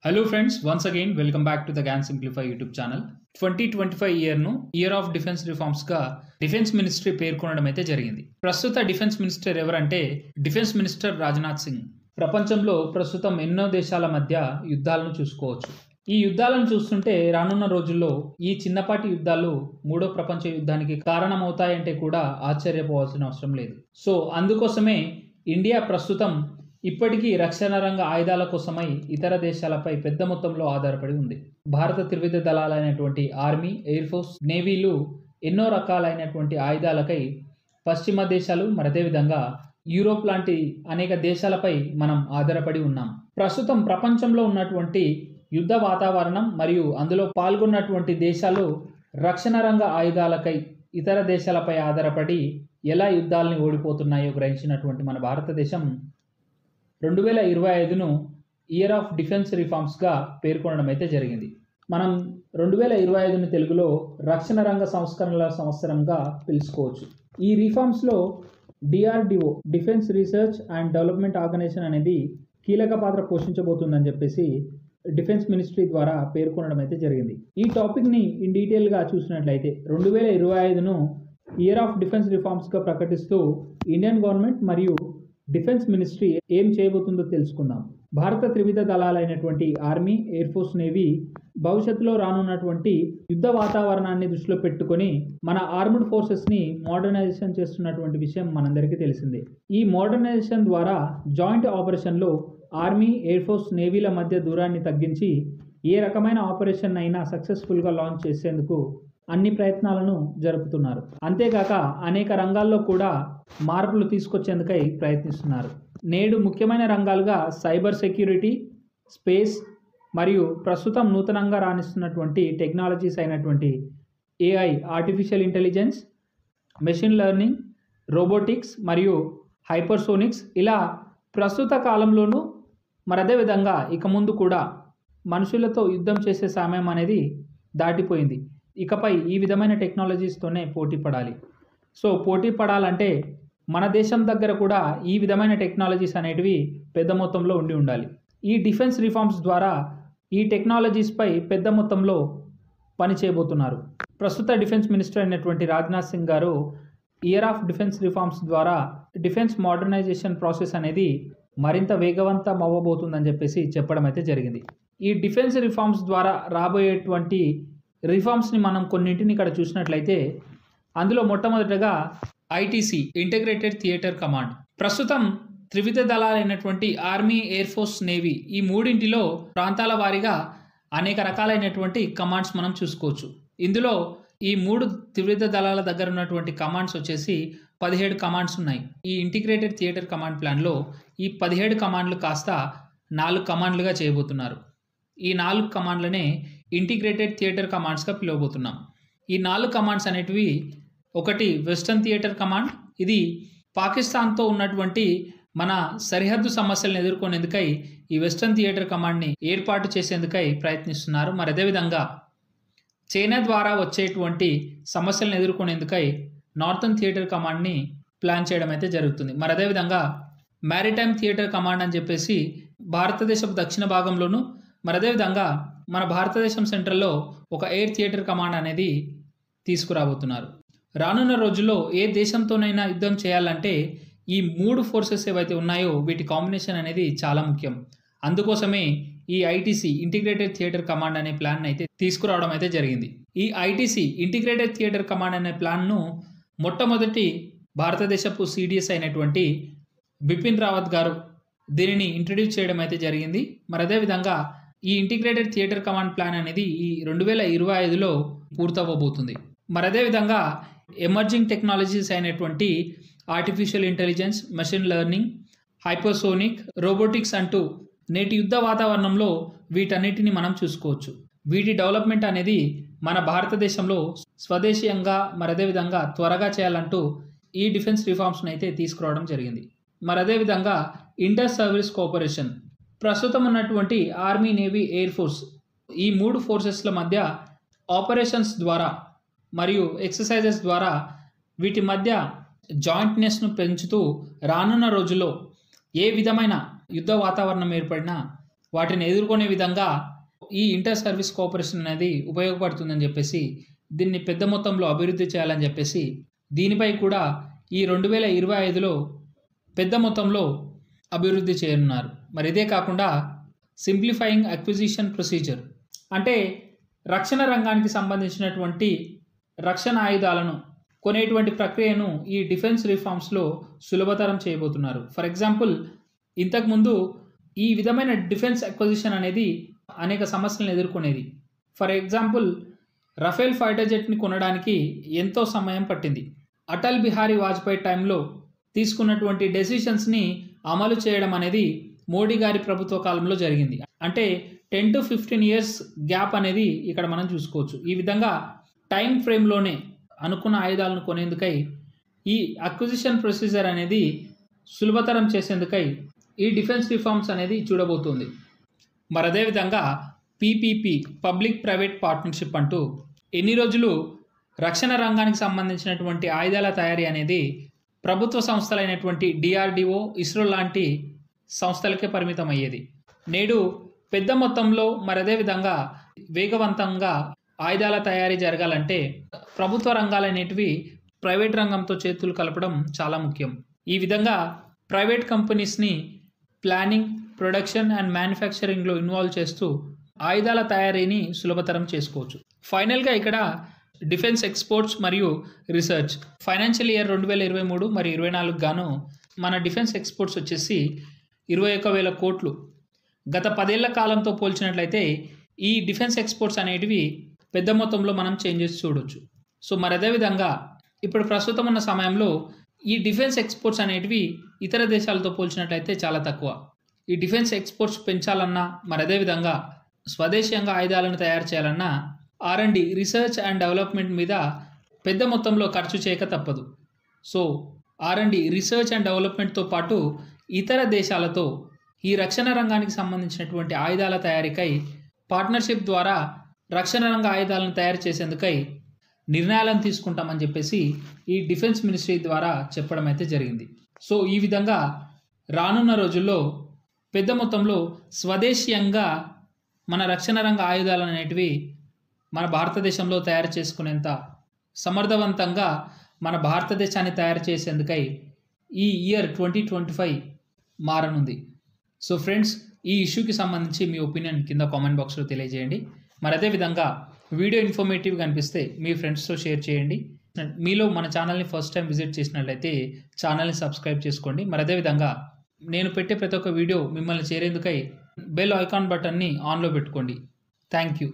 Hello friends, once again welcome back to the GAN Simplify YouTube channel. 2025 ఇయర్ను year of defence రిఫార్మ్స్గా defence ministry పేర్కొనడం అయితే జరిగింది. ప్రస్తుత డిఫెన్స్ మినిస్టర్ ఎవరంటే డిఫెన్స్ మినిస్టర్ రాజ్నాథ్ సింగ్. ప్రపంచంలో ప్రస్తుతం ఎన్నో దేశాల మధ్య యుద్ధాలను చూసుకోవచ్చు. ఈ యుద్ధాలను చూస్తుంటే రానున్న రోజుల్లో ఈ చిన్నపాటి యుద్ధాలు మూడో ప్రపంచ యుద్ధానికి కారణమవుతాయంటే కూడా ఆశ్చర్యపోవాల్సిన అవసరం లేదు. సో అందుకోసమే ఇండియా ప్రస్తుతం ఇప్పటికీ రక్షణ రంగ ఆయుధాల కోసమై ఇతర దేశాలపై పెద్ద మొత్తంలో ఆధారపడి ఉంది. భారత త్రివిధ దళాలైనటువంటి ఆర్మీ, ఎయిర్ ఫోర్స్, నేవీలు ఎన్నో రకాలైనటువంటి ఆయుధాలకై పశ్చిమ దేశాలు అదేవిధంగా యూరోప్ లాంటి అనేక దేశాలపై మనం ఆధారపడి ఉన్నాం. ప్రస్తుతం ప్రపంచంలో ఉన్నటువంటి యుద్ధ వాతావరణం మరియు అందులో పాల్గొన్నటువంటి దేశాలు రక్షణ రంగ ఆయుధాలకై ఇతర దేశాలపై ఆధారపడి ఎలా యుద్ధాలని ఓడిపోతున్నాయో గ్రహించినటువంటి మన భారతదేశం 2025ను ఇయర్ ఆఫ్ డిఫెన్స్ రిఫార్మ్స్గా పేర్కొనడం అయితే జరిగింది. మనం 2025ను తెలుగులో రక్షణ రంగ సంస్కరణల సంవత్సరంగా పిలుచుకోవచ్చు. ఈ రిఫార్మ్స్లో DRDO, defence research and development organisation అనేది కీలక పాత్ర పోషించబోతుందని చెప్పేసి డిఫెన్స్ మినిస్ట్రీ ద్వారా పేర్కొనడం అయితే జరిగింది. ఈ టాపిక్ని ఇన్ డీటెయిల్గా చూసినట్లయితే 2025ను ఇయర్ ఆఫ్ డిఫెన్స్ రిఫార్మ్స్గా ప్రకటిస్తూ ఇండియన్ గవర్నమెంట్ మరియు డిఫెన్స్ మినిస్ట్రీ ఏం చేయబోతుందో తెలుసుకుందాం. భారత త్రివిధ దళాలైనటువంటి ఆర్మీ, ఎయిర్ ఫోర్స్, నేవీ భవిష్యత్తులో రానున్నటువంటి యుద్ధ వాతావరణాన్ని దృష్టిలో పెట్టుకొని మన ఆర్మ్డ్ ఫోర్సెస్ని మోడర్నైజేషన్ చేస్తున్నటువంటి విషయం మనందరికీ తెలిసిందే. ఈ మోడర్నైజేషన్ ద్వారా జాయింట్ ఆపరేషన్లో ఆర్మీ, ఎయిర్ ఫోర్స్, నేవీల మధ్య దూరాన్ని తగ్గించి ఏ రకమైన ఆపరేషన్ అయినా సక్సెస్ఫుల్గా లాంచ్ చేసేందుకు అన్ని ప్రయత్నాలను జరుపుతున్నారు. అంతేకాక అనేక రంగాల్లో కూడా మార్పులు తీసుకొచ్చేందుకై ప్రయత్నిస్తున్నారు. నేడు ముఖ్యమైన రంగాలుగా సైబర్ సెక్యూరిటీ, స్పేస్ మరియు ప్రస్తుతం నూతనంగా రాణిస్తున్నటువంటి టెక్నాలజీస్ అయినటువంటి AI, artificial intelligence, machine learning, robotics మరియు హైపర్సోనిక్స్ ఇలా ప్రస్తుత కాలంలోనూ అదేవిధంగా ఇక ముందు కూడా మనుషులతో యుద్ధం చేసే సమయం అనేది దాటిపోయింది. ఇకపై ఈ విధమైన టెక్నాలజీస్తోనే పోటీ పడాలి. సో పోటీ పడాలంటే మన దేశం దగ్గర కూడా ఈ విధమైన టెక్నాలజీస్ అనేటివి పెద్ద మొత్తంలో ఉండాలి. ఈ డిఫెన్స్ రిఫార్మ్స్ ద్వారా ఈ టెక్నాలజీస్పై పెద్ద మొత్తంలో పని చేయబోతున్నారు. ప్రస్తుత డిఫెన్స్ మినిస్టర్ అయినటువంటి రాజ్నాథ్ సింగ్ గారు ఇయర్ ఆఫ్ డిఫెన్స్ రిఫార్మ్స్ ద్వారా డిఫెన్స్ మోడర్నైజేషన్ ప్రాసెస్ అనేది మరింత వేగవంతం అవ్వబోతుందని చెప్పేసి చెప్పడం అయితే జరిగింది. ఈ డిఫెన్స్ రిఫార్మ్స్ ద్వారా రాబోయేటువంటి రిఫార్మ్స్ని మనం కొన్నింటిని ఇక్కడ చూసినట్లయితే అందులో మొట్టమొదటగా ఐటీసీ, ఇంటిగ్రేటెడ్ థియేటర్ కమాండ్. ప్రస్తుతం త్రివిధ దళాలైనటువంటి ఆర్మీ, ఎయిర్ ఫోర్స్, నేవీ ఈ మూడింటిలో ప్రాంతాల వారీగా అనేక రకాలైనటువంటి కమాండ్స్ మనం చూసుకోవచ్చు. ఇందులో ఈ మూడు త్రివిధ దళాల దగ్గర ఉన్నటువంటి కమాండ్స్ వచ్చేసి 17 కమాండ్స్ ఉన్నాయి. ఈ ఇంటిగ్రేటెడ్ థియేటర్ కమాండ్ ప్లాన్లో ఈ 17 కమాండ్లు కాస్త 4 కమాండ్లుగా చేయబోతున్నారు. ఈ 4 కమాండ్లనే ఇంటిగ్రేటెడ్ థియేటర్ కమాండ్స్గా పిలువబోతున్నాం. ఈ 4 కమాండ్స్ అనేటివి ఒకటి వెస్టర్న్ థియేటర్ కమాండ్. ఇది పాకిస్తాన్తో ఉన్నటువంటి మన సరిహద్దు సమస్యలను ఎదుర్కొనేందుకై ఈ వెస్టర్న్ థియేటర్ కమాండ్ని ఏర్పాటు చేసేందుకై ప్రయత్నిస్తున్నారు. అదేవిధంగా చైనా ద్వారా వచ్చేటువంటి సమస్యలను ఎదుర్కొనేందుకై నార్థన్ థియేటర్ కమాండ్ని ప్లాన్ చేయడం అయితే జరుగుతుంది. అదేవిధంగా మ్యారిటైమ్ థియేటర్ కమాండ్ అని చెప్పేసి భారతదేశపు దక్షిణ భాగంలోను అదేవిధంగా మన భారతదేశం సెంట్రల్లో ఒక ఎయిర్ థియేటర్ కమాండ్ అనేది తీసుకురాబోతున్నారు. రానున్న రోజుల్లో ఏ దేశంతోనైనా యుద్ధం చేయాలంటే ఈ 3 ఫోర్సెస్ ఏవైతే ఉన్నాయో వీటి కాంబినేషన్ అనేది చాలా ముఖ్యం. అందుకోసమే ఈ ఐటీసీ, ఇంటిగ్రేటెడ్ థియేటర్ కమాండ్ అనే ప్లాన్ అయితే తీసుకురావడం అయితే జరిగింది. ఈ ఐటీసీ, ఇంటిగ్రేటెడ్ థియేటర్ కమాండ్ అనే ప్లాన్ను మొట్టమొదటి భారతదేశపు సిడిఎస్ అయినటువంటి బిపిన్ రావత్ గారు దీనిని ఇంట్రడ్యూస్ చేయడం అయితే జరిగింది. అదేవిధంగా ఈ ఇంటిగ్రేటెడ్ థియేటర్ కమాండ్ ప్లాన్ అనేది ఈ 2025లో పూర్తవ్వబోతుంది. అదేవిధంగా ఎమర్జింగ్ టెక్నాలజీస్ అయినటువంటి artificial intelligence, machine learning, hypersonic, robotics అంటూ నేటి యుద్ధ వాతావరణంలో వీటన్నిటిని మనం చూసుకోవచ్చు. వీటి డెవలప్మెంట్ అనేది మన భారతదేశంలో స్వదేశీయంగా అదేవిధంగా త్వరగా చేయాలంటూ ఈ డిఫెన్స్ రిఫార్మ్స్ని అయితే తీసుకురావడం జరిగింది. అదేవిధంగా ఇంటర్ సర్వీస్ కోఆపరేషన్. ప్రస్తుతం ఉన్నటువంటి ఆర్మీ, నేవీ, ఎయిర్ ఫోర్స్ ఈ 3 ఫోర్సెస్ల మధ్య ఆపరేషన్స్ ద్వారా మరియు ఎక్సర్సైజెస్ ద్వారా వీటి మధ్య జాయింట్నెస్ను పెంచుతూ రానున్న రోజుల్లో ఏ విధమైన యుద్ధ వాతావరణం ఏర్పడినా వాటిని ఎదుర్కొనే విధంగా ఈ ఇంటర్ సర్వీస్ కోఆపరేషన్ అనేది ఉపయోగపడుతుందని చెప్పేసి, దీన్ని పెద్ద మొత్తంలో అభివృద్ధి చేయాలని చెప్పేసి, దీనిపై కూడా ఈ 2025లో పెద్ద మొత్తంలో అభివృద్ధి చేయనున్నారు. మరి ఇదే కాకుండా సింప్లిఫైయింగ్ అక్విజిషన్ ప్రొసీజర్, అంటే రక్షణ రంగానికి సంబంధించినటువంటి రక్షణ ఆయుధాలను కొనేటువంటి ప్రక్రియను ఈ డిఫెన్స్ రిఫార్మ్స్లో సులభతరం చేయబోతున్నారు. ఫర్ ఎగ్జాంపుల్, ఇంతకుముందు ఈ విధమైన డిఫెన్స్ అక్విజిషన్ అనేది అనేక సమస్యలను ఎదుర్కొనేది. ఫర్ ఎగ్జాంపుల్, రఫేల్ ఫైటర్ జెట్ని కొనడానికి ఎంతో సమయం పట్టింది. అటల్ బిహారీ వాజ్పేయి టైంలో తీసుకున్నటువంటి డెసిషన్స్ని అమలు చేయడం అనేది మోడీ గారి ప్రభుత్వ కాలంలో జరిగింది. అంటే 10 to 15 years గ్యాప్ అనేది ఇక్కడ మనం చూసుకోవచ్చు. ఈ విధంగా టైం ఫ్రేమ్లోనే అనుకున్న ఆయుధాలను కొనేందుకై ఈ అక్విజిషన్ ప్రొసీజర్ అనేది సులభతరం చేసేందుకై ఈ డిఫెన్స్ రిఫార్మ్స్ అనేది చూడబోతుంది. మరి అదేవిధంగా పీపీపీ, పబ్లిక్ ప్రైవేట్ పార్ట్నర్షిప్ అంటూ ఎన్ని రోజులు రక్షణ రంగానికి సంబంధించినటువంటి ఆయుధాల తయారీ అనేది ప్రభుత్వ సంస్థలైనటువంటి డిఆర్డిఓ, ఇస్రో లాంటి సంస్థలకే పరిమితం అయ్యేది. నేడు పెద్ద మొత్తంలో మరి అదేవిధంగా వేగవంతంగా ఆయుధాల తయారీ జరగాలంటే ప్రభుత్వ రంగాలనేటివి ప్రైవేట్ రంగంతో చేతులు కలపడం చాలా ముఖ్యం. ఈ విధంగా ప్రైవేట్ కంపెనీస్ని ప్లానింగ్, ప్రొడక్షన్ అండ్ మ్యానుఫ్యాక్చరింగ్లో ఇన్వాల్వ్ చేస్తూ ఆయుధాల తయారీని సులభతరం చేసుకోవచ్చు. ఫైనల్గా ఇక్కడ డిఫెన్స్ ఎక్స్పోర్ట్స్ మరియు రీసెర్చ్ ఫైనాన్షియల్ ఇయర్ 2023 మరియు 2024 గాను మన డిఫెన్స్ ఎక్స్పోర్ట్స్ వచ్చేసి 21,000 కోట్లు. గత 10 ఏళ్ల కాలంతో పోల్చినట్లయితే ఈ డిఫెన్స్ ఎక్స్పోర్ట్స్ అనేటివి పెద్ద మొత్తంలో మనం చేంజెస్ చూడొచ్చు. సో మరి అదేవిధంగా ఇప్పుడు ప్రస్తుతం ఉన్న సమయంలో ఈ డిఫెన్స్ ఎక్స్పోర్ట్స్ అనేటివి ఇతర దేశాలతో పోల్చినట్లయితే చాలా తక్కువ. ఈ డిఫెన్స్ ఎక్స్పోర్ట్స్ పెంచాలన్నా, మరి అదేవిధంగా స్వదేశీయంగా ఆయుధాలను తయారు చేయాలన్నా R&D, రీసెర్చ్ అండ్ డెవలప్మెంట్ మీద పెద్ద మొత్తంలో ఖర్చు చేయక తప్పదు. సో R&D, రీసెర్చ్ అండ్ డెవలప్మెంట్తో పాటు ఇతర దేశాలతో ఈ రక్షణ రంగానికి సంబంధించినటువంటి ఆయుధాల తయారీకై పార్ట్నర్షిప్ ద్వారా రక్షణ రంగ ఆయుధాలను తయారు చేసేందుకై నిర్ణయాలను తీసుకుంటామని చెప్పేసి ఈ డిఫెన్స్ మినిస్ట్రీ ద్వారా చెప్పడం అయితే జరిగింది. సో ఈ విధంగా రానున్న రోజుల్లో పెద్ద మొత్తంలో స్వదేశీయంగా మన రక్షణ రంగ ఆయుధాలు అనేటివి మన భారతదేశంలో తయారు చేసుకునేంత సమర్థవంతంగా మన భారతదేశాన్ని తయారు చేసేందుకై ఈ ఇయర్ 2025 మారనుంది. సో ఫ్రెండ్స్, ఈ ఇష్యూకి సంబంధించి మీ ఒపీనియన్ కింద కామెంట్ బాక్స్లో తెలియజేయండి. మరి అదేవిధంగా వీడియో ఇన్ఫర్మేటివ్గా అనిపిస్తే మీ ఫ్రెండ్స్తో షేర్ చేయండి. మీలో మన ఛానల్ని ఫస్ట్ టైం విజిట్ చేసినట్లయితే ఛానల్ని సబ్స్క్రైబ్ చేసుకోండి. మరి అదేవిధంగా నేను పెట్టే ప్రతి ఒక్క వీడియో మిమ్మల్ని చేరేందుకై బెల్ ఐకాన్ బటన్ని ఆన్లో పెట్టుకోండి. Thank you.